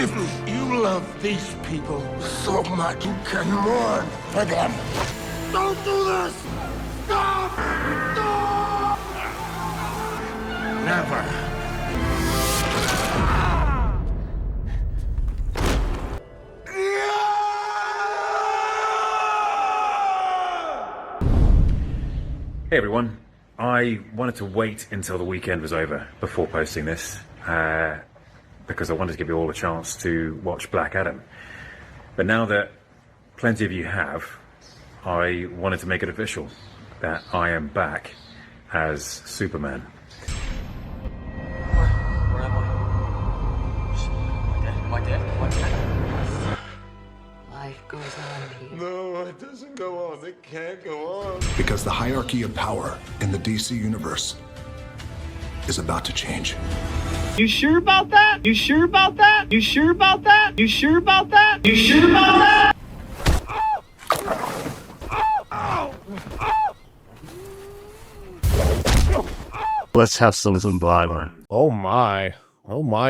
If you love these people so much, you can mourn for them. Don't do this! Stop! Stop! Never. Hey everyone, I wanted to wait until the weekend was over before posting this because I wanted to give you all a chance to watch Black Adam. But now that plenty of you have, I wanted to make it official that I am back as Superman. Where am I? Am I dead? Am I dead? Life goes on, Pete. No, it doesn't go on. It can't go on. Because the hierarchy of power in the DC universe is about to change. You sure about that? You sure about that? You sure about that? You sure about that? You sure about that? Let's have some blood. Oh my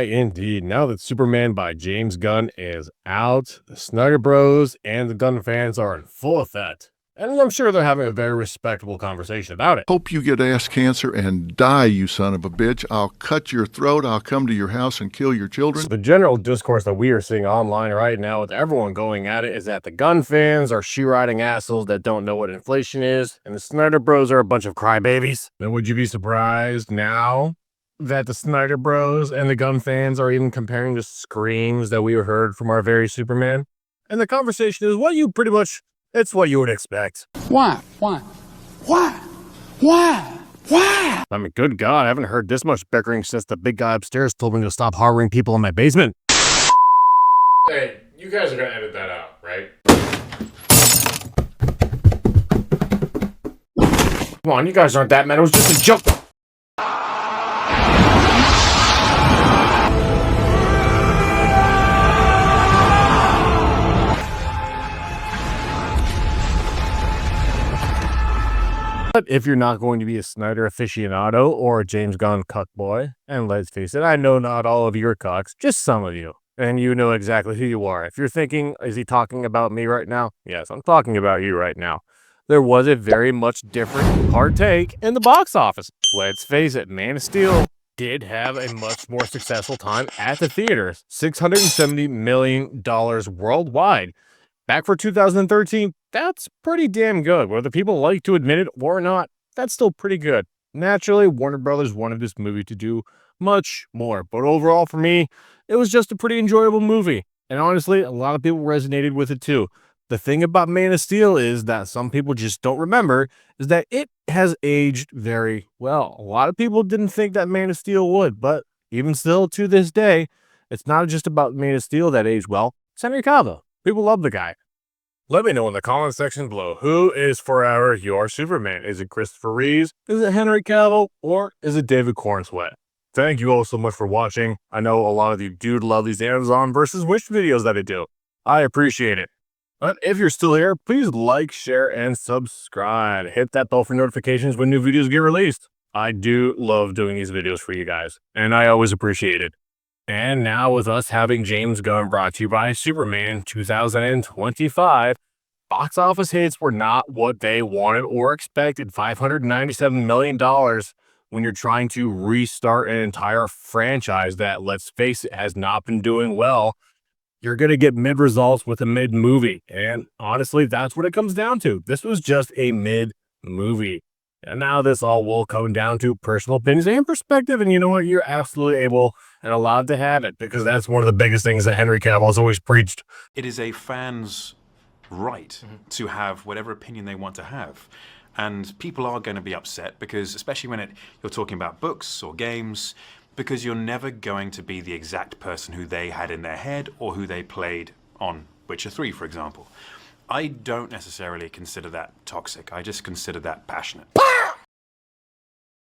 indeed. Now that Superman by James Gunn is out, the Snyder Bros and the Gunn fans are in full effect. And I'm sure they're having a very respectable conversation about it. Hope you get ass cancer and die, you son of a bitch. I'll cut your throat. I'll come to your house and kill your children. So the general discourse that we are seeing online right now with everyone going at it is that the Gunn fans are shoe-riding assholes that don't know what inflation is, and the Snyder Bros are a bunch of crybabies. Then would you be surprised now that the Snyder Bros and the Gunn fans are even comparing the screams that we heard from our very Superman? And the conversation is what you pretty much... it's what you would expect. Why? I mean, good God, I haven't heard this much bickering since the big guy upstairs told me to stop harboring people in my basement. Hey, you guys are gonna edit that out, right? Come on, you guys aren't that mad. It was just a joke. But if you're not going to be a Snyder aficionado or a James Gunn cuckboy, and let's face it, I know not all of your cucks, just some of you, and you know exactly who you are. If you're thinking, is he talking about me right now? Yes, I'm talking about you right now. There was a very much different partake in the box office. Let's face it, Man of Steel did have a much more successful time at the theaters. $670 million worldwide. Back for 2013, that's pretty damn good. Whether people like to admit it or not, that's still pretty good. Naturally, Warner Brothers wanted this movie to do much more. But overall, for me, it was just a pretty enjoyable movie. And honestly, a lot of people resonated with it too. The thing about Man of Steel is that some people just don't remember is that it has aged very well. A lot of people didn't think that Man of Steel would, but even still to this day, it's not just about Man of Steel that aged well. It's Henry Cavill. People love the guy. Let me know in the comment section below, who is forever your Superman? Is it Christopher Reeves? Is it Henry Cavill? Or is it David Cornsweet? Thank you all so much for watching. I know a lot of you do love these Amazon versus Wish videos that I do. I appreciate it. But if you're still here, please like, share, and subscribe. Hit that bell for notifications when new videos get released. I do love doing these videos for you guys, and I always appreciate it. And now with us having James Gunn brought to you by Superman 2025, box office hits were not what they wanted or expected. $597 million when you're trying to restart an entire franchise that, let's face it, has not been doing well. You're going to get mid results with a mid movie. And honestly, that's what it comes down to. This was just a mid movie. And now this all will come down to personal opinions and perspective. And you know what? You're absolutely able and allowed to have it, because that's one of the biggest things that Henry Cavill has always preached. It is a fan's right to have whatever opinion they want to have. And people are going to be upset because, especially when you're talking about books or games, because you're never going to be the exact person who they had in their head or who they played on Witcher 3, for example. I don't necessarily consider that toxic. I just consider that passionate.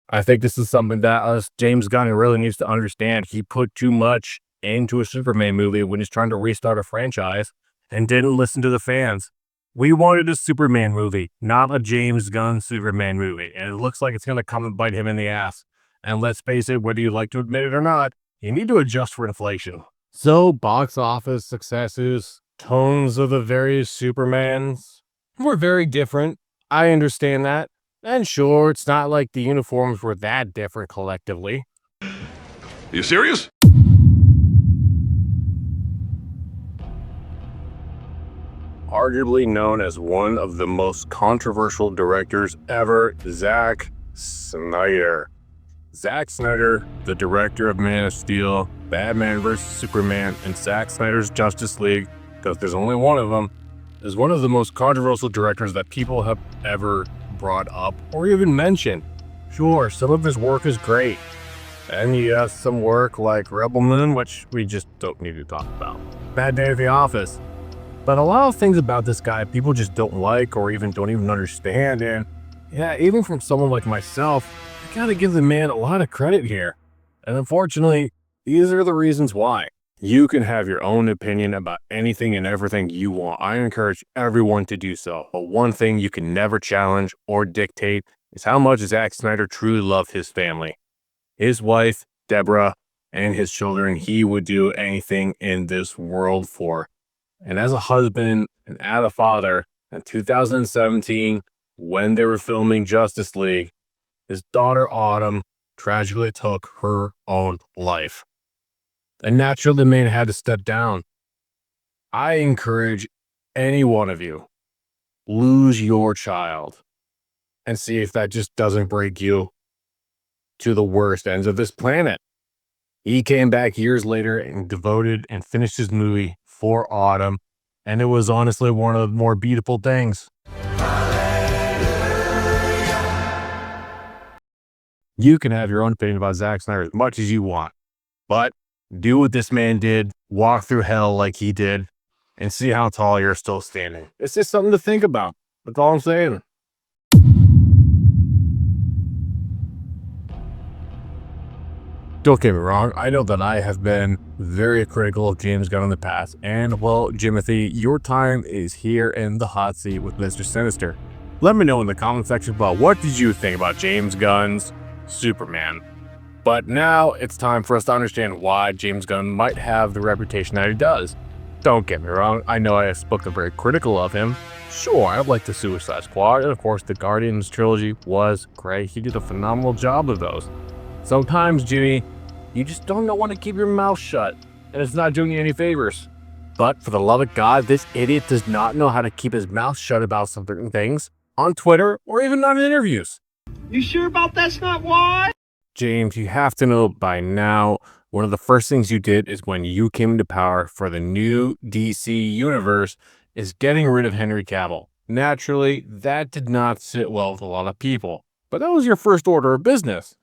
I think this is something that James Gunn really needs to understand. He put too much into a Superman movie when he's trying to restart a franchise and didn't listen to the fans. We wanted a Superman movie, not a James Gunn Superman movie. And it looks like it's going to come and bite him in the ass. And let's face it, whether you like to admit it or not, you need to adjust for inflation. So, box office successes, tones of the various Supermans were very different. I understand that. And sure, it's not like the uniforms were that different collectively. You serious? Arguably known as one of the most controversial directors ever, Zack Snyder. Zack Snyder, the director of Man of Steel, Batman vs. Superman, and Zack Snyder's Justice League, because there's only one of them, is one of the most controversial directors that people have ever brought up or even mentioned. Sure, some of his work is great, and he has some work like Rebel Moon, which we just don't need to talk about. Bad Day at the Office. But a lot of things about this guy people just don't like or even don't even understand, and yeah, even from someone like myself, I gotta give the man a lot of credit here. And unfortunately, these are the reasons why. You can have your own opinion about anything and everything you want. I encourage everyone to do so. But one thing you can never challenge or dictate is how much Zack Snyder truly loved his family. His wife, Deborah, and his children, he would do anything in this world for. And as a husband and as a father, in 2017, when they were filming Justice League, his daughter Autumn tragically took her own life. And naturally, the man had to step down. I encourage any one of you, lose your child and see if that just doesn't break you to the worst ends of this planet. He came back years later and devoted and finished his movie for Autumn, and it was honestly one of the more beautiful things. You can have your own opinion about Zack Snyder as much as you want, but do what this man did, walk through hell like he did, and see how tall you're still standing. It's just something to think about. That's all I'm saying. Don't get me wrong, I know that I have been very critical of James Gunn in the past, and well, Jimothy, your time is here in the hot seat with Mr. Sinister. Let me know in the comment section below, what did you think about James Gunn's Superman? But now it's time for us to understand why James Gunn might have the reputation that he does. Don't get me wrong, I know I have spoken very critical of him. Sure, I like the Suicide Squad, and of course the Guardians trilogy was great. He did a phenomenal job of those. Sometimes, Jimmy, you just don't want to keep your mouth shut, and it's not doing you any favors. But for the love of God, this idiot does not know how to keep his mouth shut about certain things on Twitter or even on interviews. You sure about that's not why? James, you have to know by now, one of the first things you did is when you came into power for the new DC universe is getting rid of Henry Cavill. Naturally, that did not sit well with a lot of people, but that was your first order of business.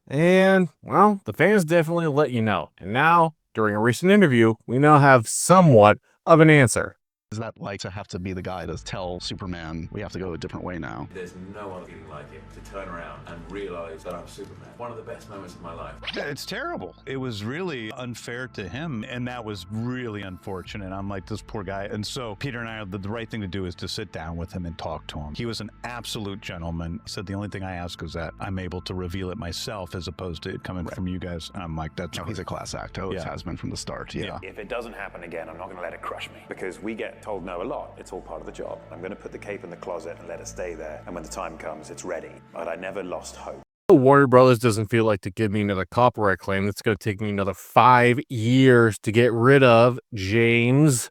And, well, the fans definitely let you know. And now, during a recent interview, we now have somewhat of an answer. Is that like to have to be the guy to tell Superman we have to go a different way now? There's no other feeling like it, to turn around and realize that I'm Superman. One of the best moments of my life. Yeah, it's terrible. It was really unfair to him, and that was really unfortunate. I'm like, this poor guy. And so Peter and I, the right thing to do is to sit down with him and talk to him. He was an absolute gentleman. He said, the only thing I ask is that I'm able to reveal it myself as opposed to it coming from you guys. And I'm like, that's... No, he's a class act. Always has been from the start, yeah. If it doesn't happen again, I'm not going to let it crush me, because we get told no a lot. It's all part of the job. I'm going to put the cape in the closet and let it stay there, and when the time comes, it's ready. But I never lost hope. Warner Brothers doesn't feel like to give me another copyright claim. That's going to take me another 5 years to get rid of, James.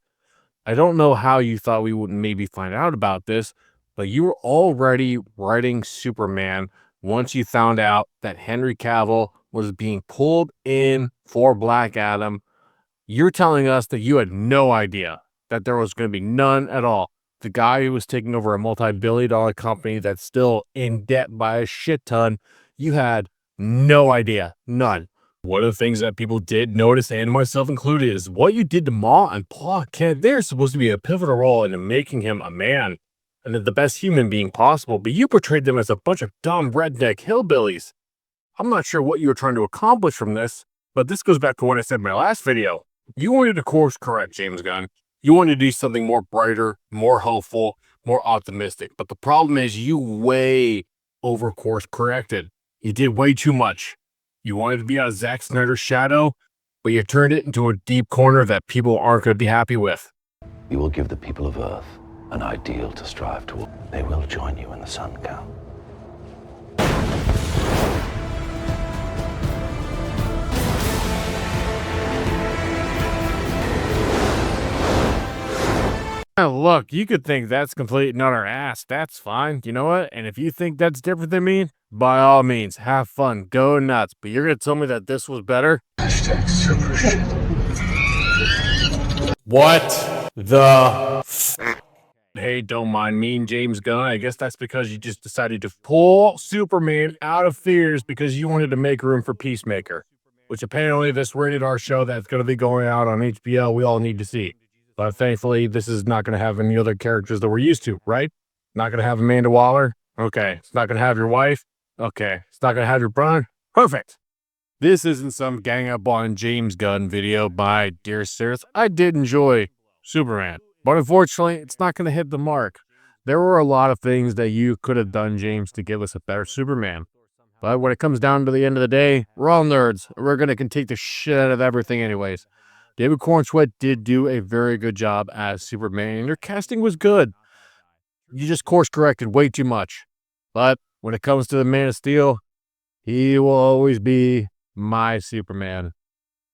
I don't know how you thought we would maybe find out about this, but you were already writing Superman once you found out that Henry Cavill was being pulled in for Black Adam. You're telling us that you had no idea that there was going to be none at all. The guy who was taking over a multi-billion-dollar company that's still in debt by a shit ton, you had no idea. None. One of the things that people did notice, and myself included, is what you did to Ma and Pa Kent. They're supposed to be a pivotal role in making him a man and the best human being possible, but you portrayed them as a bunch of dumb redneck hillbillies. I'm not sure what you were trying to accomplish from this, but this goes back to what I said in my last video. You wanted to course correct, James Gunn. You wanted to do something more brighter, more hopeful, more optimistic. But the problem is you way over course corrected. You did way too much. You wanted to be out of Zack Snyder's shadow. but you turned it into a deep corner that people aren't going to be happy with. You will give the people of Earth an ideal to strive toward. They will join you in the sun, Cal. Look, you could think that's complete and utter ass. That's fine. You know what? And if you think that's different than me, by all means, have fun. Go nuts. But you're going to tell me that this was better? Hashtag super shit. What the Hey, don't mind me and James Gunn. I guess that's because you just decided to pull Superman out of theaters because you wanted to make room for Peacemaker, which apparently this rated R show that's going to be going out on HBO, we all need to see. But thankfully, this is not going to have any other characters that we're used to, right? Not going to have Amanda Waller? Okay. It's not going to have your wife? Okay. It's not going to have your brother? Perfect. This isn't some gang up on James Gunn video by Dear Sirth. I did enjoy Superman, but unfortunately, it's not going to hit the mark. There were a lot of things that you could have done, James, to give us a better Superman. But when it comes down to the end of the day, we're all nerds. We're going to take the shit out of everything anyways. David Cornsweet did do a very good job as Superman, and your casting was good. You just course-corrected way too much. But when it comes to the Man of Steel, he will always be my Superman.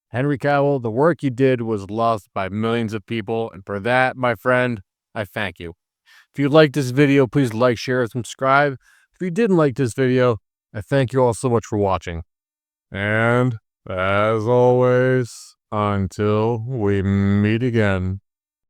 Henry Cavill, the work you did was loved by millions of people, and for that, my friend, I thank you. If you liked this video, please like, share, and subscribe. If you didn't like this video, I thank you all so much for watching. And, as always, until we meet again.